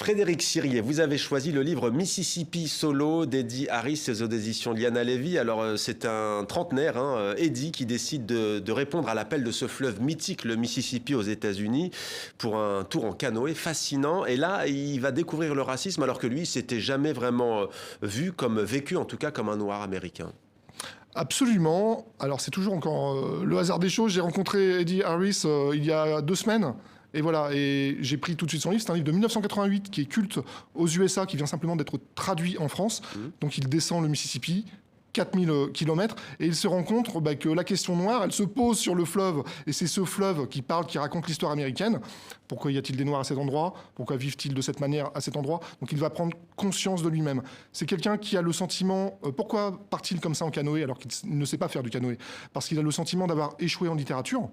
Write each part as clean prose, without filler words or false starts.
Frédéric Sirier, vous avez choisi le livre Mississippi Solo d'Eddie Harris, c'est aux éditions Liana Levy. Alors c'est un trentenaire, Eddie, qui décide de répondre à l'appel de ce fleuve mythique, le Mississippi aux États-Unis, pour un tour en canoë fascinant. Et là, il va découvrir le racisme alors que lui, il s'était jamais vraiment vécu en tout cas comme un noir américain. Absolument. Alors c'est toujours encore le hasard des choses. J'ai rencontré Eddie Harris il y a 2 semaines. Et voilà, et j'ai pris tout de suite son livre. C'est un livre de 1988 qui est culte aux USA, qui vient simplement d'être traduit en France. Donc il descend le Mississippi, 4000 kilomètres, et il se rend compte que la question noire, elle se pose sur le fleuve. Et c'est ce fleuve qui raconte l'histoire américaine. Pourquoi y a-t-il des Noirs à cet endroit? Pourquoi vivent-ils de cette manière à cet endroit? Donc il va prendre conscience de lui-même. C'est quelqu'un qui a le sentiment... pourquoi part-il comme ça en canoë alors qu'il ne sait pas faire du canoë? Parce qu'il a le sentiment d'avoir échoué en littérature.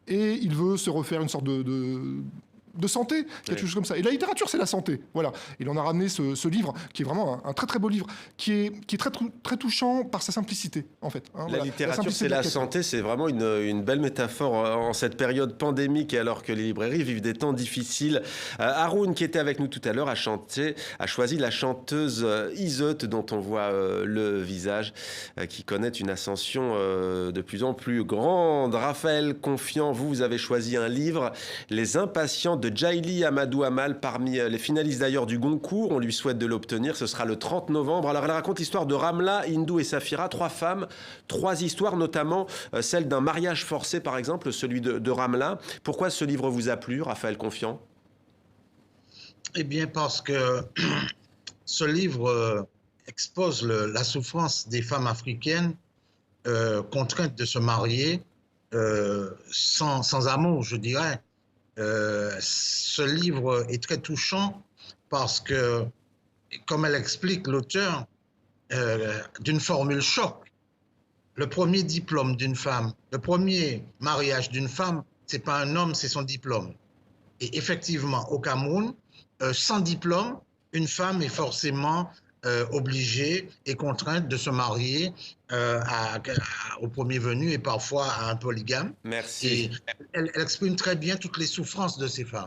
Et il veut se refaire une sorte de santé, quelque chose comme ça. Et la littérature, c'est la santé. Voilà. Il en a ramené ce livre, qui est vraiment un très très beau livre, qui est très, très touchant par sa simplicité, en fait. La littérature, c'est la santé, c'est vraiment une belle métaphore en cette période pandémique et alors que les librairies vivent des temps difficiles. Haroun, qui était avec nous tout à l'heure, a choisi la chanteuse Iseut, dont on voit le visage, qui connaît une ascension de plus en plus grande. Raphaël Confiant, vous avez choisi un livre, Les Impatients de Djaïli Amadou Amal, parmi les finalistes d'ailleurs du Goncourt. On lui souhaite de l'obtenir. Ce sera le 30 novembre. Alors, elle raconte l'histoire de Ramla, Hindou et Safira, 3 femmes, 3 histoires, notamment celle d'un mariage forcé, par exemple, celui de Ramla. Pourquoi ce livre vous a plu, Raphaël Confiant? Eh bien, parce que ce livre expose la souffrance des femmes africaines contraintes de se marier sans amour, je dirais. Ce livre est très touchant parce que, comme elle explique l'auteur, d'une formule choc, le premier diplôme d'une femme, le premier mariage d'une femme, c'est pas un homme, c'est son diplôme. Et effectivement, au Cameroun, sans diplôme, une femme est forcément obligée et contrainte de se marier au premier venu et parfois à un polygame. Merci. Et elle exprime très bien toutes les souffrances de ces femmes.